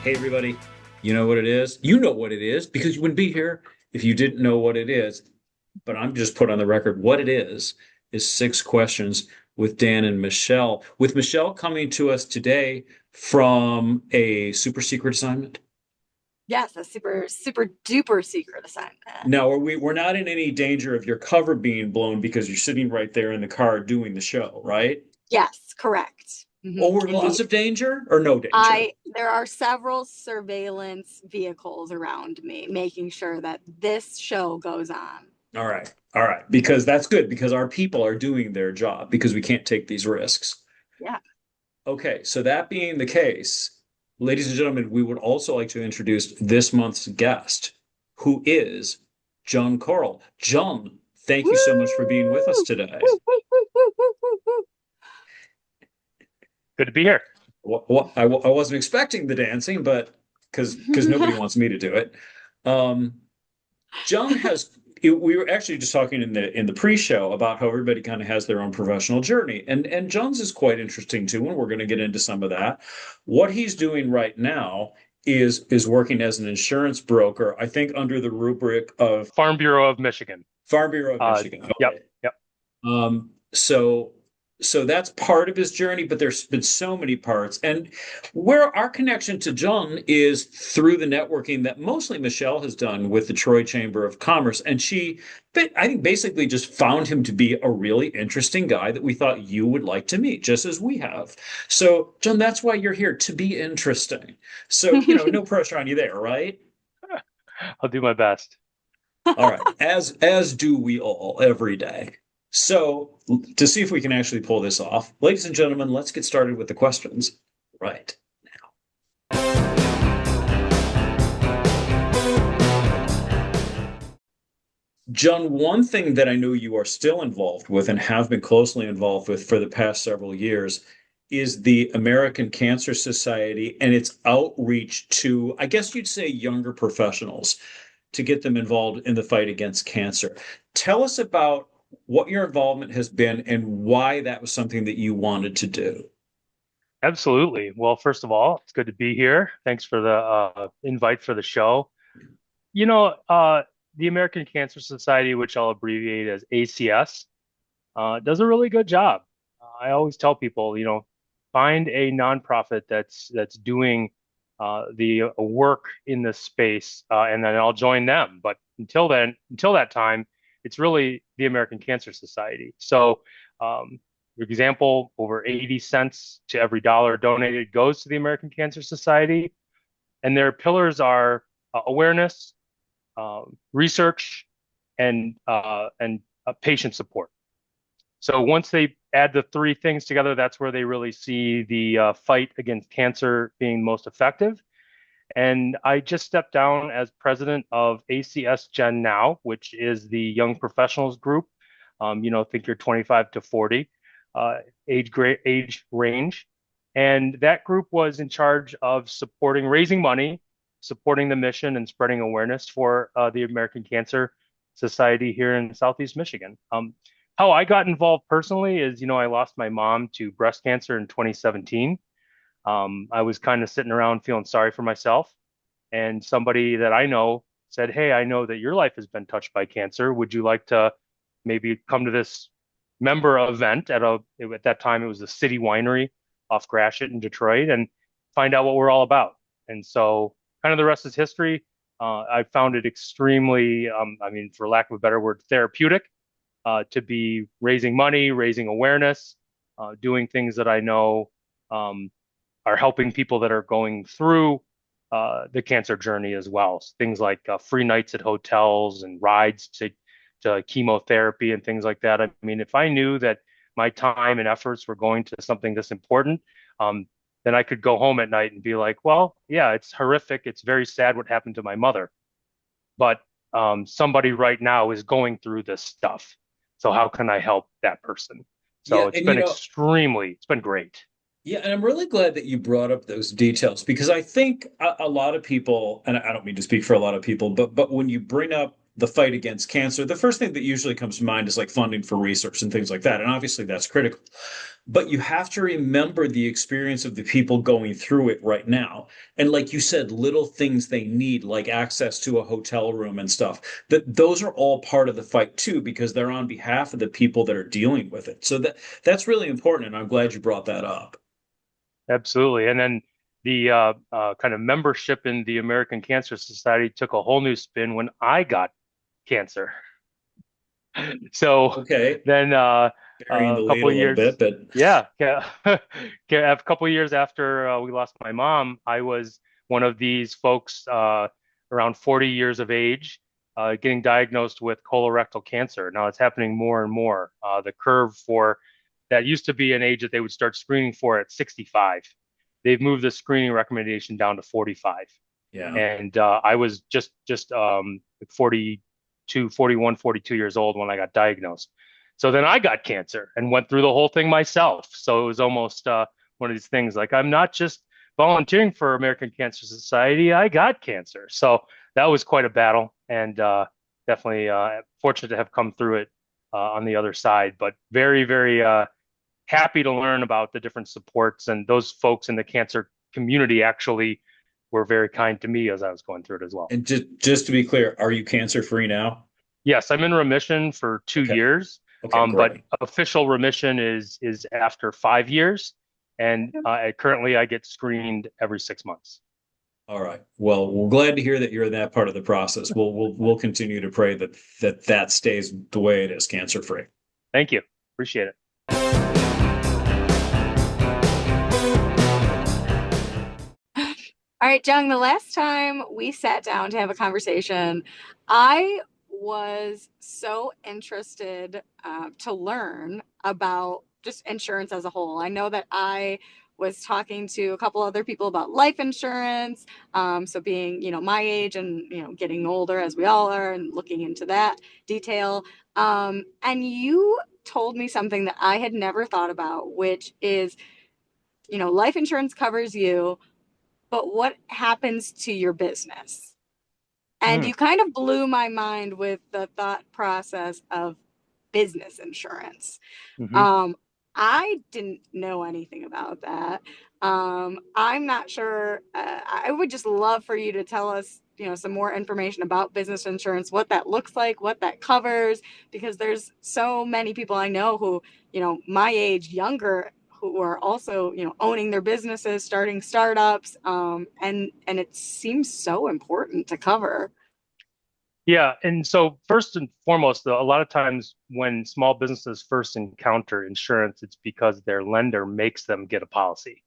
Hey, everybody, you know what it is? You know what it is because you wouldn't be here if you didn't know what it is. But I'm just put on the record what it is six questions with Dan and Michelle. With Michelle coming to us today from a super secret assignment. Yes, a super duper secret assignment. Now, we're not in any danger of your cover being blown because you're sitting right there in the car doing the show, right? Yes, correct. Or lots Indeed. of danger or no danger? There are several surveillance vehicles around me, making sure that this show goes on. All right. All right. Because that's good because our people are doing their job because we can't take these risks. Yeah. Okay. So that being the case, ladies and gentlemen, we would also like to introduce this month's guest, who is Jung Koral. Jung, thank you so much for being with us Woo! today. Woo, woo, woo, woo, woo, woo, woo. Good to be here. I wasn't expecting the dancing, but because nobody wants me to do it. Um, Jung has we were actually just talking in the pre-show about how everybody kind of has their own professional journey. And Jung's is quite interesting too, and we're going to get into some of that. What he's doing right now is working as an insurance broker, I think under the rubric of Farm Bureau of Michigan. Farm Bureau of Michigan. Yep, Okay. yep. So that's part of his journey, but there's been so many parts. And where our connection to Jung is through the networking that mostly Michelle has done with the Troy Chamber of Commerce. And I think, basically just found him to be a really interesting guy that we thought you would like to meet, just as we have. So, Jung, that's why you're here, to be interesting. So, no pressure on you there, right? I'll do my best. All right, as do we all every day. So, to see if we can actually pull this off, ladies and gentlemen, let's get started with the questions right now. John, one thing that I know you are still involved with and have been closely involved with for the past several years is the American Cancer Society and its outreach to, I guess you'd say, younger professionals to get them involved in the fight against cancer. Tell us about what your involvement has been and why that was something that you wanted to do. Absolutely. Well, first of all, it's good to be here. Thanks for the invite for the show. You know, the American Cancer Society, which I'll abbreviate as ACS, does a really good job. I always tell people, find a nonprofit that's doing the work in this space, and then I'll join them. But until that time, it's really the American Cancer Society. So, for example, over 80 cents to every dollar donated goes to the American Cancer Society, and their pillars are awareness, research, and patient support. So once they add the three things together, that's where they really see the fight against cancer being most effective. And I just stepped down as president of ACS Gen Now, which is the young professionals group. Think you're 25 to 40 age range. And that group was in charge of raising money, supporting the mission, and spreading awareness for the American Cancer Society here in Southeast Michigan. How I got involved personally is, I lost my mom to breast cancer in 2017. I was kind of sitting around feeling sorry for myself, and somebody that I know said, "Hey, I know that your life has been touched by cancer. Would you like to maybe come to this member event at that time it was the City Winery off Gratiot in Detroit and find out what we're all about?" And so, kind of the rest is history. I found it extremely, for lack of a better word, therapeutic to be raising money, raising awareness, doing things that I know are helping people that are going through the cancer journey as well. So things like free nights at hotels and rides to chemotherapy and things like that. I mean, if I knew that my time and efforts were going to something this important, then I could go home at night and be like, well, yeah, it's horrific. It's very sad what happened to my mother. But somebody right now is going through this stuff. So how can I help that person? So Yeah, it's been it's been great. yeah, and I'm really glad that you brought up those details because I think a lot of people, and I don't mean to speak for a lot of people, but when you bring up the fight against cancer, the first thing that usually comes to mind is like funding for research and things like that. And obviously that's critical. But you have to remember the experience of the people going through it right now. And like you said, little things they need, like access to a hotel room and stuff, that those are all part of the fight too, because they're on behalf of the people that are dealing with it. So that's really important. And I'm glad you brought that up. Absolutely. And then the kind of membership in the American Cancer Society took a whole new spin when I got cancer. So Okay. then Burying a the lead couple a of little bit, years, but yeah, yeah, a couple of years after we lost my mom, I was one of these folks around 40 years of age getting diagnosed with colorectal cancer. Now it's happening more and more. The curve for that used to be an age that they would start screening for at 65. They've moved the screening recommendation down to 45. yeah. And I was just 42, 41, 42 years old when I got diagnosed. So then I got cancer and went through the whole thing myself. So it was almost one of these things like I'm not just volunteering for American Cancer Society, I got cancer. So that was quite a battle, and definitely fortunate to have come through it on the other side. But very, very happy to learn about the different supports, and those folks in the cancer community actually were very kind to me as I was going through it as well. And just to be clear, are you cancer free now? Yes, I'm in remission for two Okay. years, Okay, but great. official remission is after 5 years, and currently I get screened every 6 months. All right. Well, we're glad to hear that you're in that part of the process. We'll continue to pray that stays the way it is, cancer free. Thank you. Appreciate it. All right, Jung, the last time we sat down to have a conversation, I was so interested to learn about just insurance as a whole. I know that I was talking to a couple other people about life insurance. So being, my age and, getting older as we all are and looking into that detail. And you told me something that I had never thought about, which is, life insurance covers you, but what happens to your business? And Mm, you kind of blew my mind with the thought process of business insurance. hmm. Um, I didn't know anything about that. I'm not sure. I would just love for you to tell us, some more information about business insurance, what that looks like, what that covers, because there's so many people I know who, my age, younger, who are also, owning their businesses, starting startups, and it seems so important to cover. Yeah, and so first and foremost, though, a lot of times when small businesses first encounter insurance, it's because their lender makes them get a policy.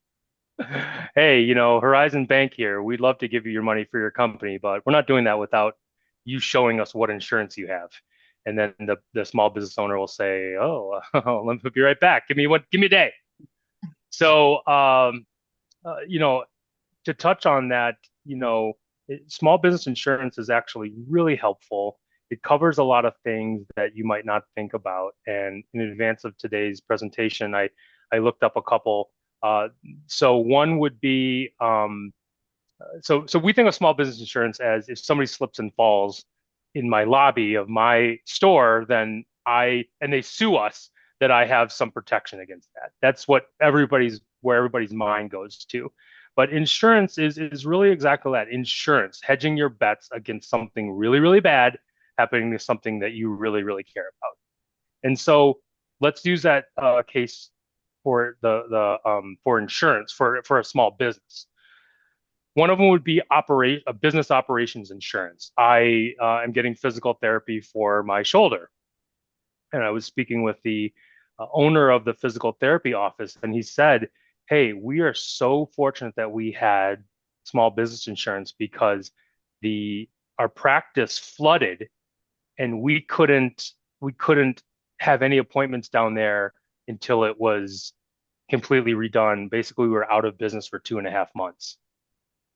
Hey, Horizon Bank here. We'd love to give you your money for your company, but we're not doing that without you showing us what insurance you have. And then the small business owner will say, "Oh, let me be right back. Give me a day." So, to touch on that, small business insurance is actually really helpful. It covers a lot of things that you might not think about. And in advance of today's presentation, I looked up a couple. So one would be so we think of small business insurance as if somebody slips and falls in my lobby of my store, then and they sue us, that I have some protection against that. That's where everybody's mind goes to. But insurance is really exactly that. Insurance, hedging your bets against something really, really bad happening to something that you really, really care about. And so let's use that case for for insurance for a small business. One of them would be operate a business operations insurance. I am getting physical therapy for my shoulder, and I was speaking with the owner of the physical therapy office, and he said, "Hey, we are so fortunate that we had small business insurance because the our practice flooded, and we couldn't have any appointments down there until it was completely redone. Basically, we were out of business for 2.5 months."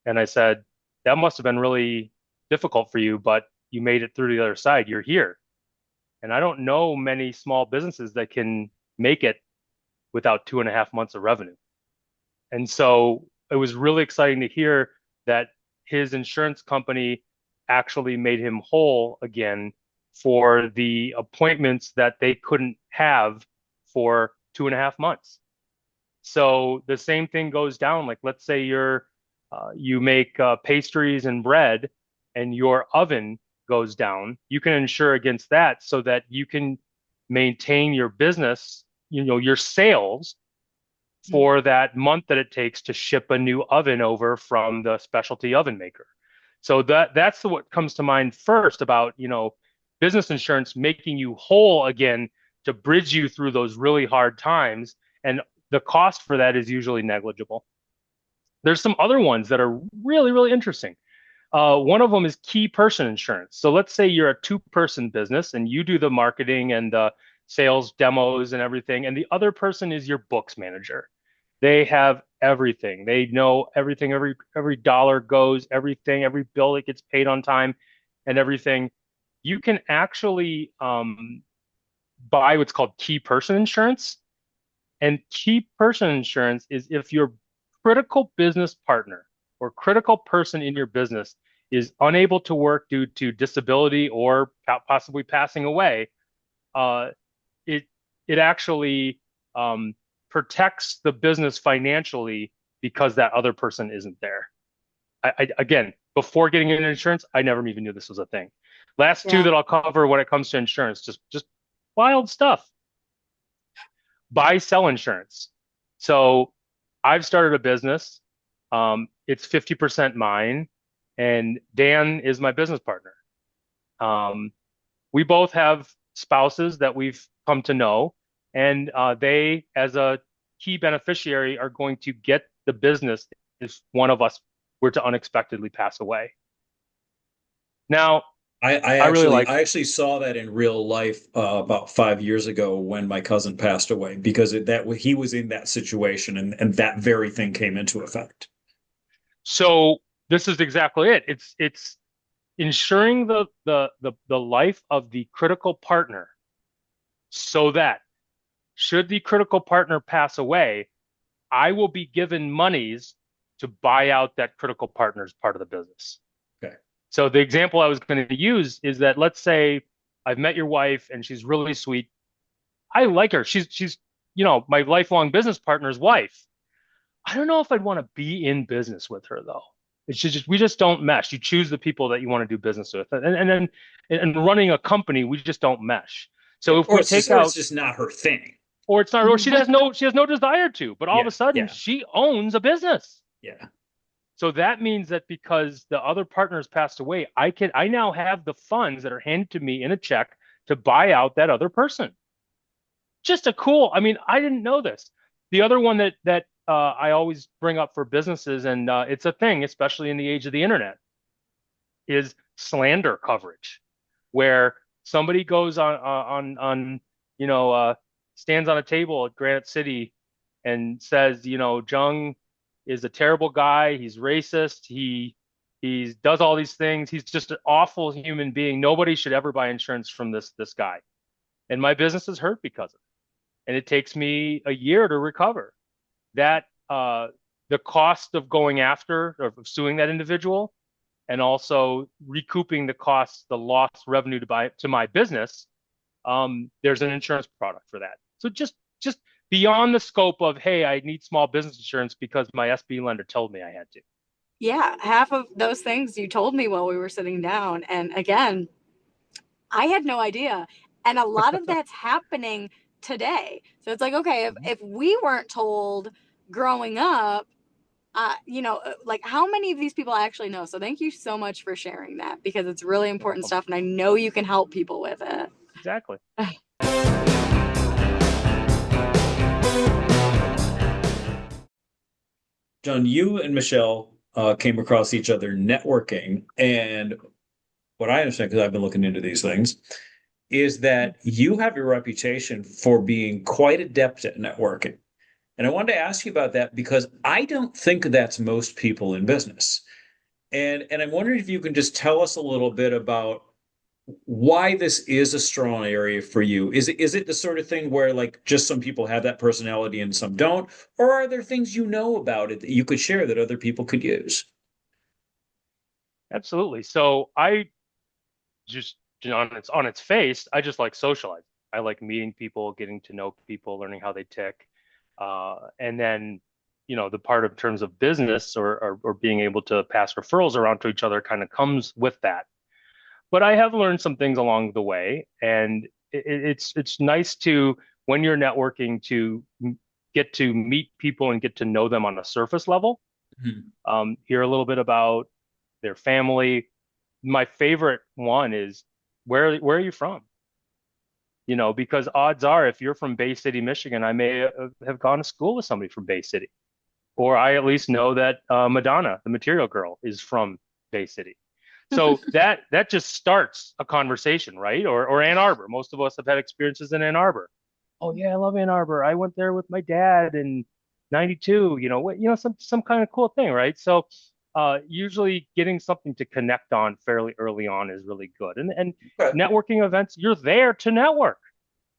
And I said, "That must have been really difficult for you, but you made it through to the other side. You're here." And I don't know many small businesses that can make it without 2.5 months of revenue. And so it was really exciting to hear that his insurance company actually made him whole again for the appointments that they couldn't have for 2.5 months. So the same thing goes down. Like, let's say you make pastries and bread, and your oven goes down. You can insure against that so that you can maintain your business, your sales for that month that it takes to ship a new oven over from the specialty oven maker. So that's what comes to mind first about, business insurance making you whole again to bridge you through those really hard times. And the cost for that is usually negligible. There's some other ones that are really, really interesting. One of them is key person insurance. So let's say you're a two-person business and you do the marketing and the sales demos and everything, and the other person is your books manager. They have everything. They know everything. Every dollar goes, everything, every bill that gets paid on time, and everything. You can actually buy what's called key person insurance. And key person insurance is if your critical business partner or critical person in your business is unable to work due to disability or possibly passing away, uh, it it actually protects the business financially because that other person isn't there. Again, before getting into insurance, I never even knew this was a thing. Last two Yeah. that I'll cover when it comes to insurance, just wild stuff. Buy, sell insurance. So I've started a business. It's 50% mine, and Dan is my business partner. We both have spouses that we've come to know, and they, as a key beneficiary, are going to get the business if one of us were to unexpectedly pass away. Now, I really like, I actually saw that in real life about 5 years ago when my cousin passed away because he was in that situation and that very thing came into effect. so this is exactly it. It's ensuring the life of the critical partner so that should the critical partner pass away, I will be given monies to buy out that critical partner's part of the business. Okay. So the example I was going to use is that let's say I've met your wife and she's really sweet. I like her. She's my lifelong business partner's wife. I don't know if I'd want to be in business with her though. It's just we just don't mesh. You choose the people that you want to do business with, and then and running a company, we just don't mesh. So if we take Or it's out, just not her thing. or it's not, or she has no desire to, but all of Yeah, a sudden yeah, she owns a business. yeah. So that means that because the other partners passed away, I now have the funds that are handed to me in a check to buy out that other person. Just a cool, I mean, I didn't know this. The other one that I always bring up for businesses, and it's a thing, especially in the age of the internet, is slander coverage, where somebody goes on you know stands on a table at Granite City and says, Jung is a terrible guy. He's racist. He does all these things. He's just an awful human being. Nobody should ever buy insurance from this guy. And my business is hurt because of it. And it takes me a year to recover. That the cost of going after or of suing that individual and also recouping the costs, the lost revenue to my business, there's an insurance product for that. So just beyond the scope of, hey, I need small business insurance because my SB lender told me I had to. Yeah, half of those things you told me while we were sitting down. And again, I had no idea. And a lot of that's happening today. So it's like, okay, if we weren't told growing up, like how many of these people I actually know? So thank you so much for sharing that because it's really You're important welcome. stuff. And I know you can help people with it. Exactly. John, you and Michelle came across each other networking, and what I understand, because I've been looking into these things, is that you have a reputation for being quite adept at networking. And I wanted to ask you about that because I don't think that's most people in business. And I'm wondering if you can just tell us a little bit about why this is a strong area for you. Is it the sort of thing where like just some people have that personality and some don't, or are there things you know about it that you could share that other people could use? Absolutely. So I just, on its face, I just like socializing. I like meeting people, getting to know people, learning how they tick. And then, the part of terms of business or being able to pass referrals around to each other kind of comes with that. But I have learned some things along the way, and it's nice to, when you're networking, to get to meet people and get to know them on a surface level. Mhm. Hear a little bit about their family. My favorite one is, where are you from? Because odds are, if you're from Bay City, Michigan, I may have gone to school with somebody from Bay City, or I at least know that Madonna, the Material Girl, is from Bay City. So that just starts a conversation, right? Or Ann Arbor. Most of us have had experiences in Ann Arbor. Oh yeah, I love Ann Arbor. I went there with my dad in '92. Some kind of cool thing, right? So usually getting something to connect on fairly early on is really good. And Okay. networking events, you're there to network.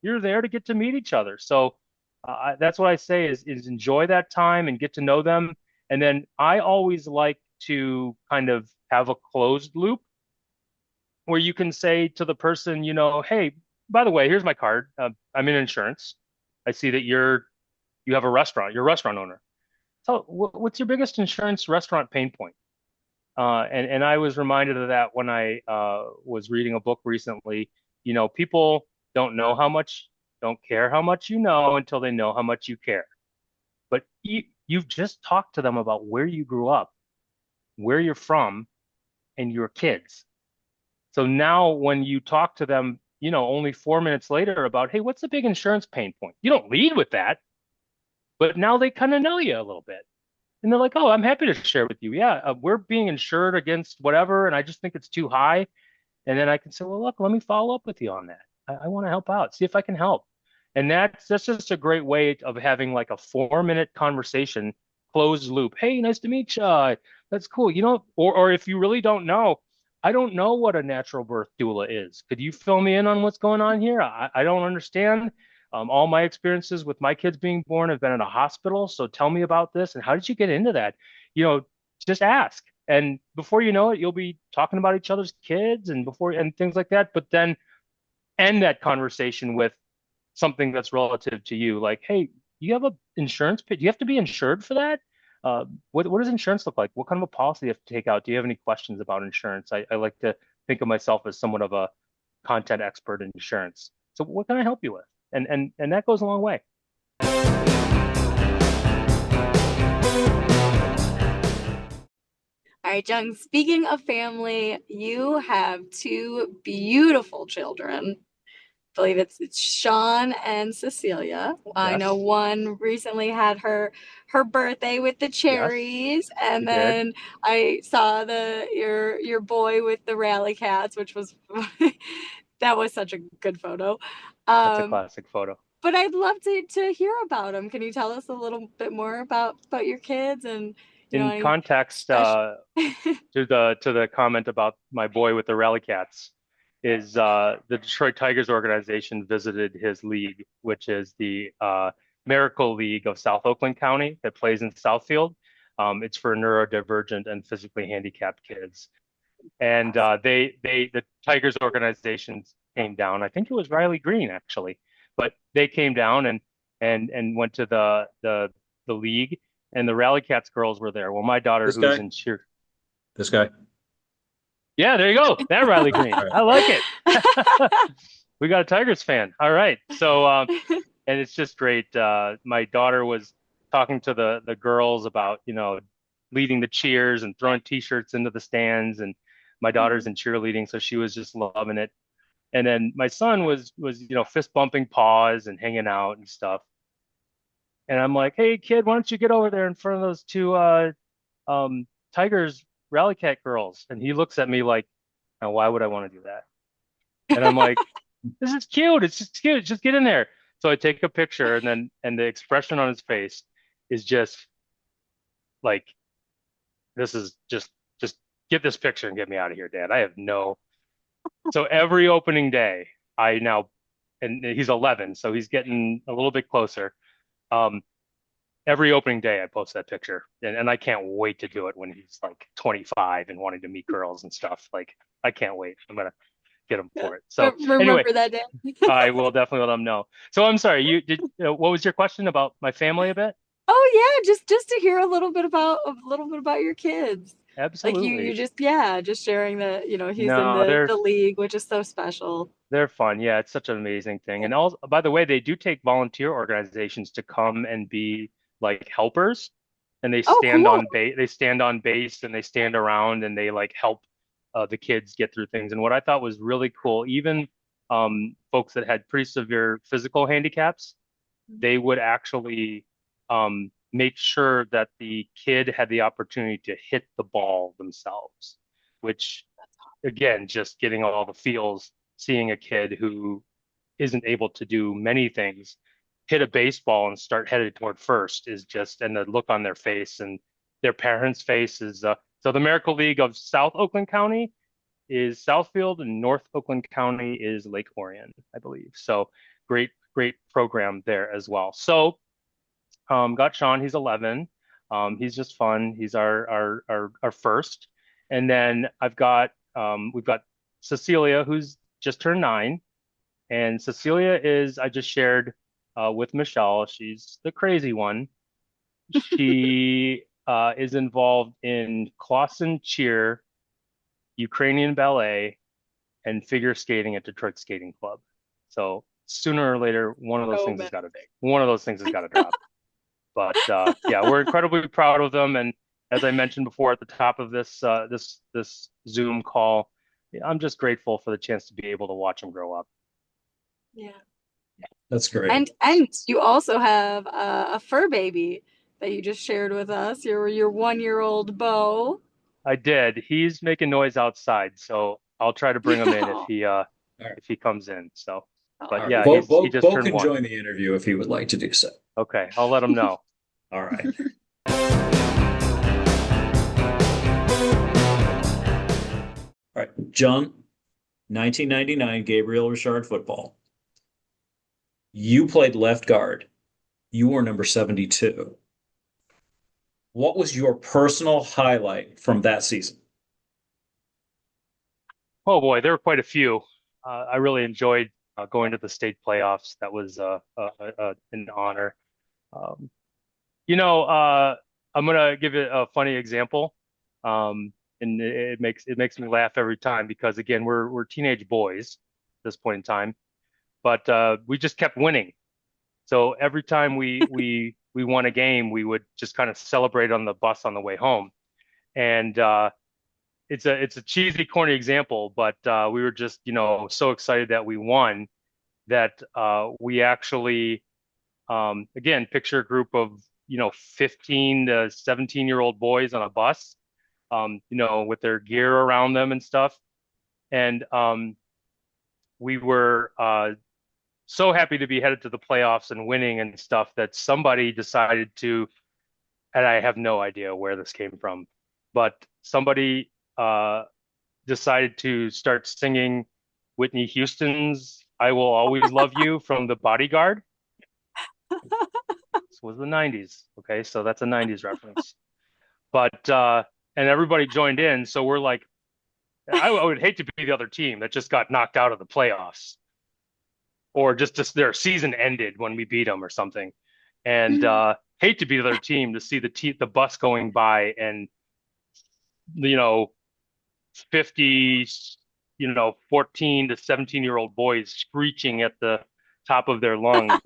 You're there to get to meet each other. So that's what I say is enjoy that time and get to know them. And then I always like to kind of have a closed loop where you can say to the person, hey, by the way, here's my card. I'm in insurance. I see that you have a restaurant. You're a restaurant owner. So what's your biggest insurance restaurant pain point? And I was reminded of that when I was reading a book recently. People don't care how much you know until they know how much you care. But you've just talked to them about where you grew up, where you're from, and your kids. So now when you talk to them, only 4 minutes later about, hey, what's the big insurance pain point? You don't lead with that, but now they kind of know you a little bit. And they're like, oh, I'm happy to share with you. Yeah, we're being insured against whatever, and I just think it's too high. And then I can say, well, look, let me follow up with you on that. I want to help out, see if I can help. And that's just a great way of having like a 4 minute conversation, closed loop. Hey, nice to meet you. That's cool. Or if you really don't know, I don't know what a natural birth doula is. Could you fill me in on what's going on here? I don't understand. All my experiences with my kids being born have been in a hospital. So tell me about this. And how did you get into that? You know, just ask. And before you know it, you'll be talking about each other's kids and things like that. But then end that conversation with something that's relative to you, like, hey, you have a insurance do you have to be insured for that? What does insurance look like? What kind of a policy do you have to take out? Do you have any questions about insurance? I like to think of myself as somewhat of a content expert in insurance. So what can I help you with? And that goes a long way. All right, Jung, speaking of family, you have two beautiful children. I believe it's Sean and Cecilia. I know Yes, one recently had her birthday with the yes, cherries, she and did. then I saw your boy with the rally cats, which was that was such a good photo. That's a Um, classic photo. but I'd love to hear about them. Can you tell us a little bit more about your kids and In any context, special? to the comment about my boy with the rally cats, is the Detroit Tigers organization visited his league, which is the Miracle League of South Oakland County that plays in Southfield. It's for neurodivergent and physically handicapped kids. And the Tigers organization came down. I think it was Riley Green actually, but they came down and went to the league, and the Rally Cats girls were there. Well, my daughter, This who's guy, in cheer, this guy. yeah, there you go, that Riley Green. All right. I like it. We got a Tigers fan. All right, so and it's just great. My daughter was talking to the girls about leading the cheers and throwing T-shirts into the stands, and my daughter's in cheerleading, so she was just loving it. And then my son was fist bumping paws and hanging out and stuff. And I'm like, hey kid, why don't you get over there in front of those two Tigers Rally Cat girls? And he looks at me like, now why would I want to do that? And I'm like, this is cute. It's just cute. Just get in there. So I take a picture, and the expression on his face is just like, this is just get this picture and get me out of here, Dad. I have no. So every opening day, I now, and he's 11, so he's getting a little bit closer. Um, every opening day I post that picture, and I can't wait to do it when he's like 25 and wanting to meet girls and stuff. Like I can't wait. I'm gonna get him for it. So anyway, Remember that day. I will definitely let him know. So I'm sorry, you did. What was your question about my family a bit? Oh yeah, just to hear a little bit about your kids. Like you Absolutely. just yeah, just sharing that, he's in No, the league, which is so special. they're fun. Yeah, it's such an amazing thing. And also, by the way, they do take volunteer organizations to come and be like helpers, and they Oh, stand cool. on base. They stand on base and they stand around and they like help the kids get through things. And what I thought was really cool, even folks that had pretty severe physical handicaps, they would actually make sure that the kid had the opportunity to hit the ball themselves, which again, just getting all the feels, seeing a kid who isn't able to do many things hit a baseball and start headed toward first is just, and the look on their face and their parents' face is, so the Miracle League of South Oakland County is Southfield and North Oakland County is Lake Orion, I believe. So great, great program there as well. So got Sean, he's 11. He's just fun. He's our first. And then we've got Cecilia, who's just turned 9. And Cecilia is, I just shared with Michelle, she's the crazy one. She is involved in Clausen cheer, Ukrainian ballet, and figure skating at Detroit Skating Club. So sooner or later, So many one of those things has got to drop. But yeah, we're incredibly proud of them. And as I mentioned before at the top of this Zoom call, I'm just grateful for the chance to be able to watch them grow up. things. Yeah. That's great. And you also have a fur baby that you just shared with us. Your 1-year-old Bo. I did. He's making noise outside, so I'll try to bring him in Oh, All right. if he comes in. So, All but right. yeah, he just Bo turned can 1. join the interview if he would like to do so. Okay, I'll let him know. All right. All right. John, 1999 Gabriel Richard football. You played left guard. You were number 72. What was your personal highlight from that season? Oh boy, there were quite a few. I really enjoyed going to the state playoffs. That was an honor. Um, you know, I'm gonna give it a funny example, and it makes me laugh every time because again, we're teenage boys at this point in time, but we just kept winning. So every time we won a game, we would just kind of celebrate on the bus on the way home. And it's a cheesy, corny example, but we were just so excited that we won that we actually again picture a group of 15 to 17-year-old boys on a bus, with their gear around them and stuff, and we were so happy to be headed to the playoffs and winning and stuff that somebody decided to, and I have no idea where this came from, but somebody decided to start singing Whitney Houston's "I Will Always Love You" from The Bodyguard. This was the 90s. Okay, so that's a 90s reference. But and everybody joined in, so we're like, I would hate to be the other team that just got knocked out of the playoffs, or just their season ended when we beat them or something. And hate to be the other team to see the bus going by and you know 50 14 to 17-year-old boys screeching at the top of their lungs,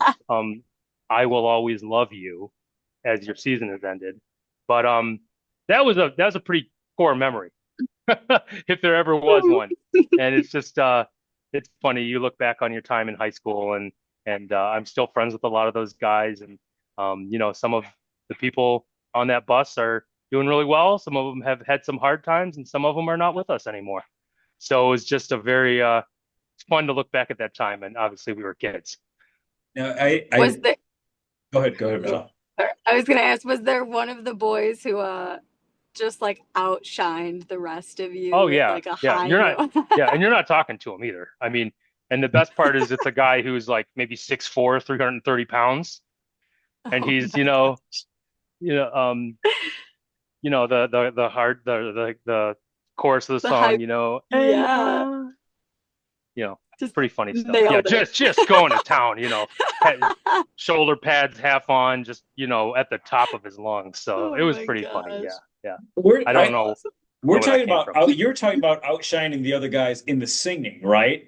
I will always love you as your season has ended. But that was a pretty core memory if there ever was one. And it's just it's funny. You look back on your time in high school, and I'm still friends with a lot of those guys, and some of the people on that bus are doing really well. Some of them have had some hard times, and some of them are not with us anymore. So it was just a very it's fun to look back at that time, and obviously we were kids. Now, was there? go ahead, Michelle. I was gonna ask, was there one of the boys who just like outshined the rest of you Oh with yeah, like a yeah. high note? Yeah, and you're not talking to him either. I mean, and the best part is it's a guy who's like maybe 6'4", 330 pounds, and Oh he's my God. the hard the chorus of the The song, hype. and Yeah. it's Just pretty funny stuff. Yeah, nailed it. just going to town, shoulder pads half on, just at the top of his lungs. So it Oh was my pretty funny. gosh. Yeah, yeah. We're I don't I know Awesome. we're where that talking came about from. you're talking about outshining the other guys in the singing, right?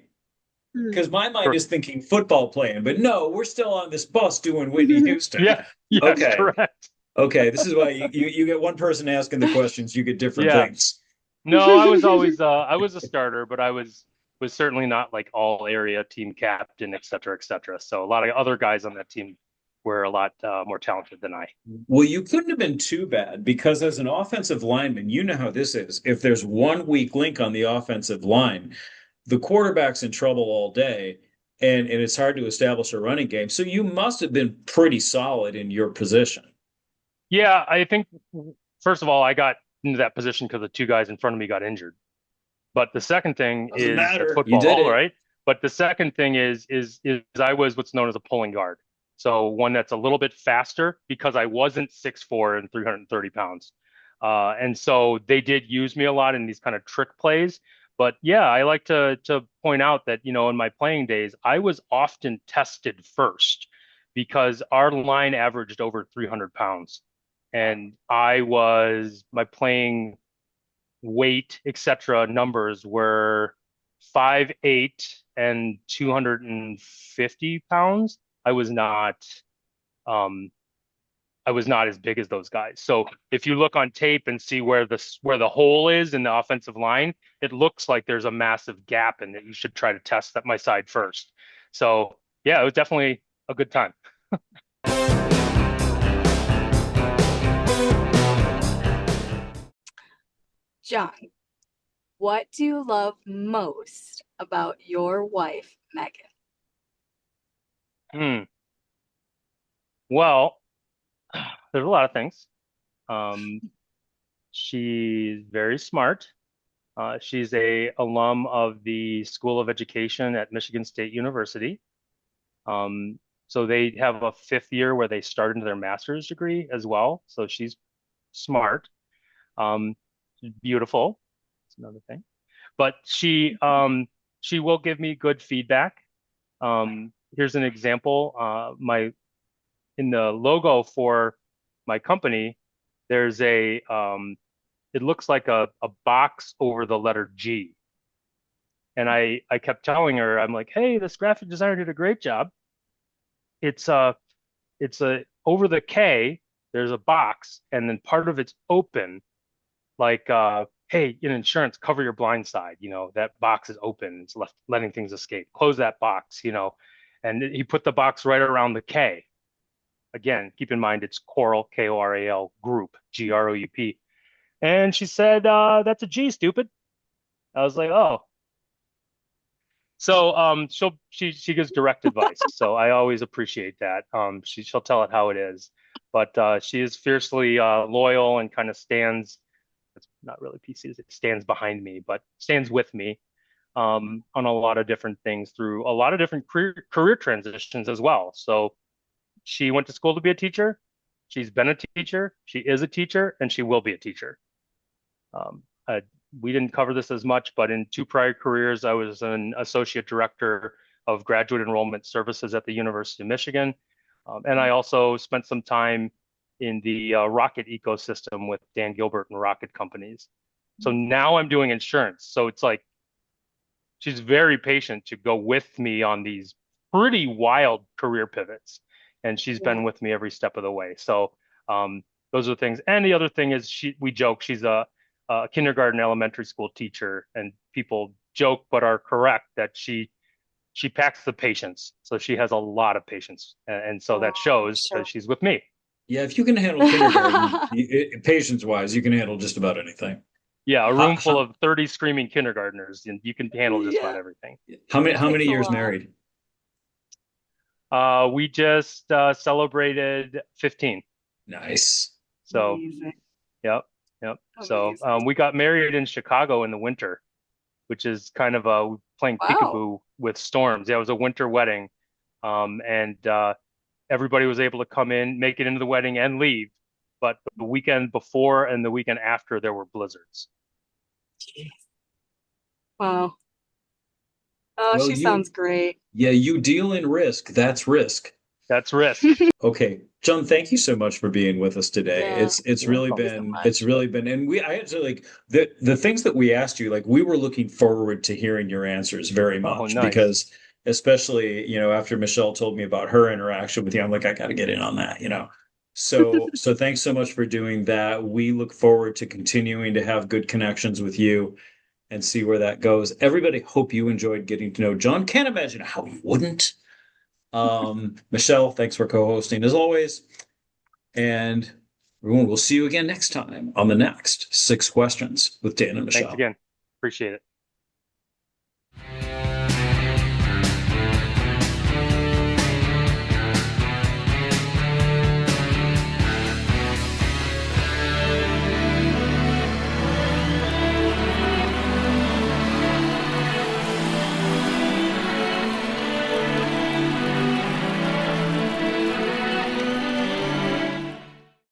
Because my mind is thinking football playing, but no, we're still on this bus doing Whitney Houston. Yeah, yes, Okay. correct. Okay. This is why you get one person asking the questions, you get different Yeah. things. No, I was always I was a starter, but I was certainly not like all area team captain, et cetera, et cetera. So a lot of other guys on that team were a lot more talented than I. Well, you couldn't have been too bad because as an offensive lineman, you know how this is. If there's one weak link on the offensive line, the quarterback's in trouble all day, and it's hard to establish a running game. So you must have been pretty solid in your position. Yeah, I think first of all, I got into that position because the two guys in front of me got injured. But the second thing Doesn't is it's matter. You did football, it. right? But the second thing is I was what's known as a pulling guard. So one that's a little bit faster because I wasn't 6'4" and 330 pounds. And so they did use me a lot in these kind of trick plays. But yeah, I like to point out that, in my playing days, I was often tested first because our line averaged over 300 pounds. And my playing weight, etc. numbers were 5'8" and 250 pounds. I was not um I was not as big as those guys. So if you look on tape and see where the hole is in the offensive line, it looks like there's a massive gap and that you should try to test that my side first. So yeah, it was definitely a good time. John, what do you love most about your wife, Megan? Hmm. Well, there's a lot of things. Um, she's very smart. She's a alum of the School of Education at Michigan State University. So they have a fifth year where they start into their master's degree as well. So she's smart. She's beautiful. That's another thing. But she will give me good feedback. Here's an example. My in the logo for my company, there's it looks like a box over the letter G. And I kept telling her, I'm like, hey, this graphic designer did a great job. It's a over the K, there's a box, and then part of it's open, like hey, in insurance, cover your blind side. That box is open. It's left letting things escape. Close that box. And he put the box right around the K. Again, keep in mind it's Koral, Koral group, Group. And she said, that's a G, stupid. I was like, oh. So she gives direct advice. So I always appreciate that. She'll tell it how it is. But she is fiercely loyal and kind of stands, it's not really PC, it stands behind me, but stands with me on a lot of different things through a lot of different career transitions as well. So she went to school to be a teacher. She's been a teacher. She is a teacher, and she will be a teacher. Um, we didn't cover this as much, but in two prior careers, I was an associate director of graduate enrollment services at the University of Michigan. And I also spent some time in the rocket ecosystem with Dan Gilbert and rocket companies. So now I'm doing insurance. So it's like she's very patient to go with me on these pretty wild career pivots. And she's Yeah. been with me every step of the way. So those are things. And the other thing is we joke she's a kindergarten elementary school teacher, and people joke but are correct that she packs the patience. So she has a lot of patience. And so Oh, that shows sure. because she's with me. Yeah, if you can handle kindergarten, patience wise, you can handle just about anything. Yeah, a How, room full how, of 30 screaming kindergartners, and you can handle just about Yeah, everything. it how many takes a years lot. married? We just celebrated 15. Nice. So, Amazing. yep, yep. So, Amazing. we got married in Chicago in the winter, which is kind of playing Wow. peekaboo with storms. Yeah, it was a winter wedding. And everybody was able to come in, make it into the wedding and leave. but the weekend before and the weekend after there were blizzards. Wow. Oh, Well, she sounds great. you deal in risk. That's risk. That's risk. Okay, John, thank you so much for being with us today. Yeah. It's You're really welcome. Thank you so been it's much. really been and I had to like the things that we asked you, like we were looking forward to hearing your answers very Oh, much nice. because especially, after Michelle told me about her interaction with you, I'm like, I gotta get in on that. So thanks so much for doing that. We look forward to continuing to have good connections with you and see where that goes. Everybody, hope you enjoyed getting to know John. Can't imagine how you wouldn't. Michelle, thanks for co-hosting as always. And everyone, we'll see you again next time on the next 6 questions with Dan and Thanks Michelle. again. Appreciate it.